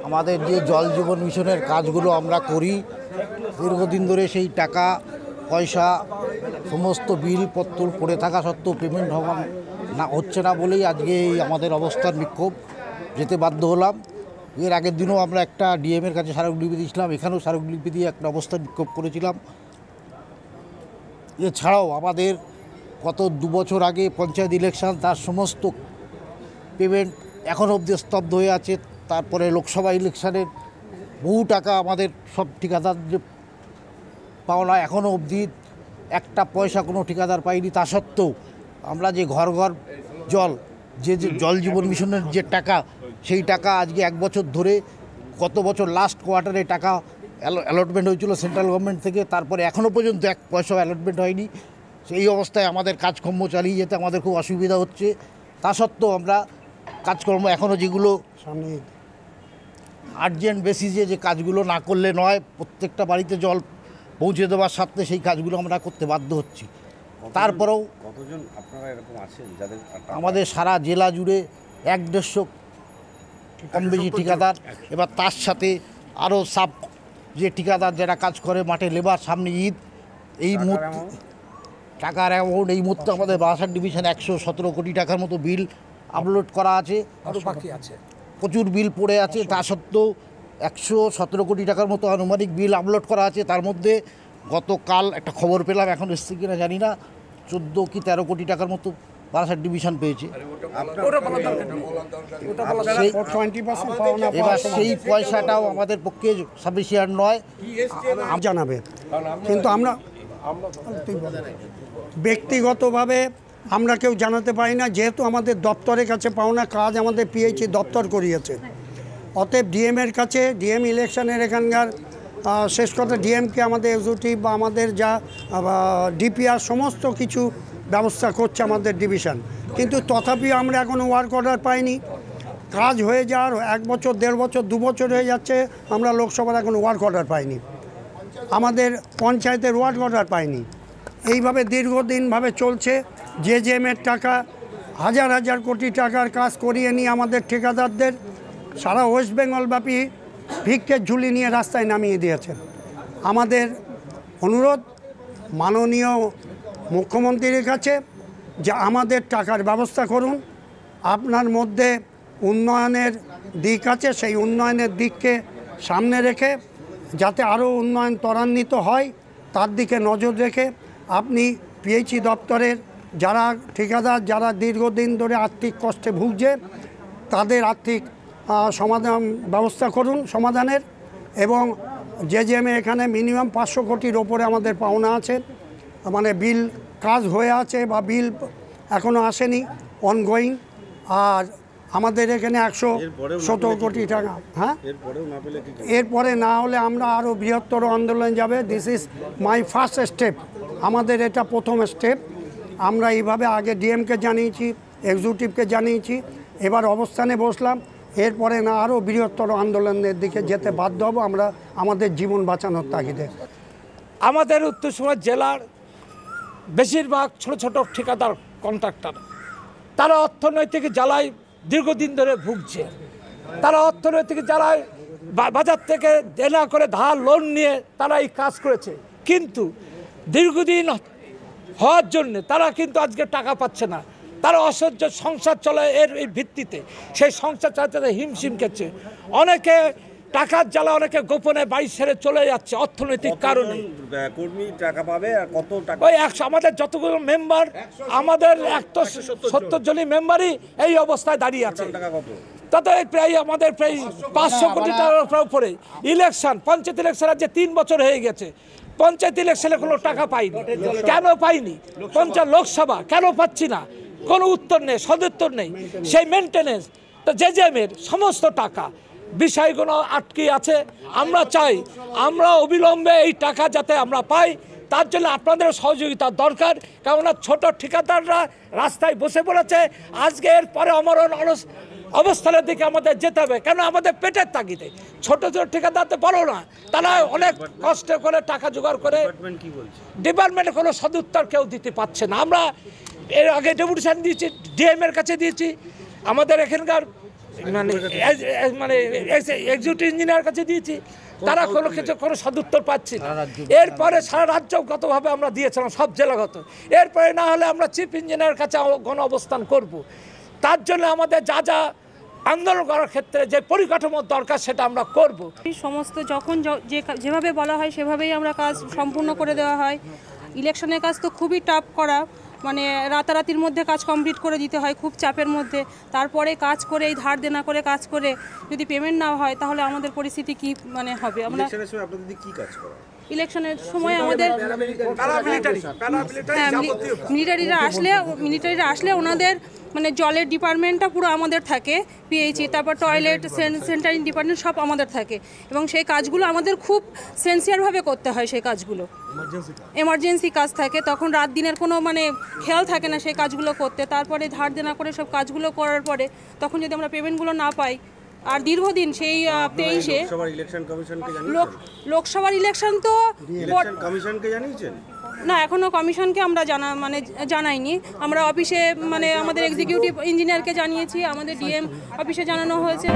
আমাদের যে জল জীবন মিশনের কাজগুলো আমরা করি দীর্ঘদিন ধরে, সেই টাকা পয়সা সমস্ত বিলপত্র পড়ে থাকা সত্ত্বেও পেমেন্ট হচ্ছে না বলেই আজকে এই আমাদের অবস্থান বিক্ষোভ যেতে বাধ্য হলাম। এর আগের দিনও আমরা একটা ডিএমের কাছে স্মারকলিপি দিয়েছিলাম, এখানেও স্মারকলিপি দিয়ে একটা অবস্থান বিক্ষোভ করেছিলাম। এছাড়াও আমাদের গত 2 বছর আগে পঞ্চায়েত ইলেকশন, তার সমস্ত পেমেন্ট এখনও অবধি স্তব্ধ হয়ে আছে। তারপরে লোকসভা ইলেকশনের বহু টাকা আমাদের সব ঠিকাদারদের পাওনা, এখনও অবধি একটা পয়সা কোনো ঠিকাদার পাইনি। তা সত্ত্বেও আমরা যে ঘর ঘর জল, যে জল জীবন মিশনের যে টাকা, সেই টাকা আজকে 1 বছর ধরে, গত বছর লাস্ট কোয়ার্টারে টাকা অ্যালটমেন্ট হয়েছিল সেন্ট্রাল গভর্নমেন্ট থেকে, তারপরে এখনও পর্যন্ত 1 পয়সাও অ্যালটমেন্ট হয়নি। সেই অবস্থায় আমাদের কাজকর্ম চালিয়ে যেতে আমাদের খুব অসুবিধা হচ্ছে। তা সত্ত্বেও আমরা কাজকর্ম এখনও যেগুলো সামনে আর্জেন্ট বেসিসে যে কাজগুলো না করলে নয়, প্রত্যেকটা বাড়িতে জল পৌঁছে দেওয়ার স্বার্থে সেই কাজগুলো আমরা করতে বাধ্য হচ্ছি। তারপরেও কতজন আপনারা এরকম আছেন যাদের আমাদের সারা জেলা জুড়ে 150 কম বেশি ঠিকাদার, এবার তার সাথে আরও সাব যে ঠিকাদার যারা কাজ করে মাঠে লেবার, সামনে ঈদ, এই মুহূর্তে টাকার অ্যামাউন্ট এই মুহূর্তে আমাদের বারাসাত ডিভিশন 117 কোটি টাকার মতো বিল আপলোড করা আছে, আরও বাকি আছে, প্রচুর বিল পড়ে আছে। তা সত্ত্বেও 117 কোটি টাকার মতো আনুমানিক বিল আপলোড করা আছে। তার মধ্যে গতকাল একটা খবর পেলাম, এখন এসছে কিনা জানি না, 14 কি 13 কোটি টাকার মতো বারাসাত ডিভিশন পেয়েছে। এবার সেই পয়সাটাও আমাদের পক্ষে সাফিসিয়েন্ট নয় জানাবে, কিন্তু আমরা ব্যক্তিগতভাবে আমরা কেউ জানাতে পারি না, যেহেতু আমাদের দপ্তরের কাছে পাওনা কাজ আমাদের পিএইচই দপ্তর করিয়েছে। অতএব ডিএমের কাছে, ডিএম ইলেকশনের এখানকার শেষ কথা, ডিএমকে আমাদের এক্সিকিউটিভ বা আমাদের যা ডিপিআর সমস্ত কিছু ব্যবস্থা করছে আমাদের ডিভিশন, কিন্তু তথাপিও আমরা এখনও ওয়ার্ক অর্ডার পাইনি। কাজ হয়ে যাওয়ার 1 বছর, 1.5 বছর, 2 বছর হয়ে যাচ্ছে, আমরা লোকসভার এখন ওয়ার্ক অর্ডার পাইনি, আমাদের পঞ্চায়েতের ওয়ার্ক অর্ডার পাইনি। এইভাবে দীর্ঘদিনভাবে চলছে। জেজেএমের টাকা, হাজার হাজার কোটি টাকার কাজ করিয়ে নিয়ে আমাদের ঠিকাদারদের সারা ওয়েস্ট বেঙ্গল ব্যাপী ভিক্ষের ঝুলি নিয়ে রাস্তায় নামিয়ে দিয়েছেন। আমাদের অনুরোধ মাননীয় মুখ্যমন্ত্রীর কাছে যে আমাদের টাকার ব্যবস্থা করুন। আপনার মধ্যে উন্নয়নের দিক আছে, সেই উন্নয়নের দিককে সামনে রেখে যাতে আরও উন্নয়ন ত্বরান্বিত হয়, তার দিকে নজর রেখে আপনি পিএইচই দপ্তরের যারা ঠিকাদার, যারা দীর্ঘদিন ধরে আর্থিক কষ্টে ভুগছে, তাদের আর্থিক সমাধান ব্যবস্থা করুন সমাধানের। এবং জেজেএমে এখানে মিনিমাম 500 কোটির ওপরে আমাদের পাওনা আছে, মানে বিল কাজ হয়ে আছে বা বিল এখনও আসেনি, অনগোয়িং। আর আমাদের এখানে 117 কোটি টাকা। হ্যাঁ, এরপরে না হলে আমরা আরও বৃহত্তর আন্দোলন যাবে। This is my first step, আমাদের এটা প্রথম স্টেপ। আমরা এইভাবে আগে ডিএমকে জানিয়েছি, এক্সিকিউটিভকে জানিয়েছি, এবার অবস্থানে বসলাম। এরপরে না আরও বৃহত্তর আন্দোলনের দিকে যেতে বাধ্য হব আমরা, আমাদের জীবন বাঁচানোর তাগিদে। আমাদের উত্তর সুরাট জেলার বেশিরভাগ ছোট ছোট ঠিকাদার কন্ট্রাক্টর, তারা অর্থনৈতিক জ্বালায় দীর্ঘদিন ধরে ভুগছে। তারা অর্থনৈতিক জ্বালায় বাজার থেকে দেনা করে ধার লোন নিয়ে তারা এই কাজ করেছে, কিন্তু দীর্ঘদিন হওয়ার জন্যে তারা কিন্তু আজকে টাকা পাচ্ছে না। তারা অসহ্য সংসার চলে এর এই ভিত্তিতে, সেই সংসার চালাতে হিমশিম খেচ্ছে। অনেকে টাকার জ্বালা, অনেকে গোপনে বাড়ি ছেড়ে চলে যাচ্ছে অর্থনৈতিক কারণে। কর্মী টাকা পাবে আর কত টাকা? ওই 100, আমাদের যতগুলো মেম্বার, আমাদের 170 জনই মেম্বারই এই অবস্থায় দাঁড়িয়ে আছে। তাতে প্রায় আমাদের প্রায় 500 কোটি টাকার উপরে। ইলেকশন, পঞ্চায়েত ইলেকশন আজ 3 বছর হয়ে গেছে, পঞ্চায়েত ইলেকশনে কোনো টাকা পাইনি। কেন পাইনি? পঞ্চায়েত লোকসভা কেন পাচ্ছি না? কোনো উত্তর নেই, সদুত্তর নেই। সেই মেনটেনেন্স তো জেজেএমের সমস্ত টাকা বিষয়গুলো আটকে আছে। আমরা চাই আমরা অবিলম্বে এই টাকা যাতে আমরা পাই, তার জন্য আপনাদের সহযোগিতার দরকার। কেননা ছোট ঠিকাদাররা রাস্তায় বসে পড়েছে। আজকে এর পরে অমরণ অবস্থানের দিকে আমাদের যেতে হবে, কেন আমাদের পেটের তাগিদে। ছোট ছোট ঠিকাদার তো বড় না, তারা অনেক কষ্ট করে টাকা জোগাড় করে। ডিপার্টমেন্টে কোনো সদুত্তর কেউ দিতে পারছে না। আমরা এর আগে ডেপুটেশন দিয়েছি, ডিএমের কাছে দিয়েছি, আমাদের এখানকার মানে এক্সিকিউটিভ ইঞ্জিনিয়ার কাছে দিয়েছি, তারা কোনো কিছু কোনো সদুত্তর পাচ্ছি না। এরপরে সারা রাজ্যগতভাবে আমরা দিয়েছিলাম, সব জেলাগত। এরপরে না হলে আমরা চিফ ইঞ্জিনিয়ারের কাছে গণ অবস্থান করব। তার জন্য আমাদের যা যা আন্দোলন করার ক্ষেত্রে যে পরিকাঠামোর দরকার সেটা আমরা করব। সমস্ত যখন যেভাবে বলা হয় সেভাবেই আমরা কাজ সম্পূর্ণ করে দেওয়া হয়। ইলেকশনের কাজ তো খুবই টাফ করা, মানে রাতারাতির মধ্যে কাজ কমপ্লিট করে দিতে হয়, খুব চাপের মধ্যে। তারপরে কাজ করে এই ধার দেনা করে কাজ করে যদি পেমেন্ট না হয় তাহলে আমাদের পরিস্থিতি কি মানে হবে। আমরা আপনাদের কি কাজ করা? ইলেকশনের সময় আমাদের মিলিটারিরা আসলে ওনাদের মানে জলের ডিপার্টমেন্টটা পুরো আমাদের থাকে, পিএইচই, তারপর টয়লেট, স্যানিটারি ডিপার্টমেন্ট সব আমাদের থাকে, এবং সেই কাজগুলো আমাদের খুব সিনসিয়ারভাবে করতে হয়। সেই কাজগুলো এমার্জেন্সি কাজ থাকে, তখন রাত দিনের কোনো মানে খেয়াল থাকে না সেই কাজগুলো করতে। তারপরে ধার দেনা করে সব কাজগুলো করার পরে তখন যদি আমরা পেমেন্টগুলো না পাই, আর দীর্ঘদিন সেই 23-এ লোকসভার ইলেকশন তো কমিশনকে জানিয়েছেন না, এখনও কমিশনকে আমরা জানাইনি। আমরা অফিসে মানে আমাদের এক্সিকিউটিভ ইঞ্জিনিয়ারকে জানিয়েছি, আমাদের ডিএম অফিসে জানানো হয়েছে।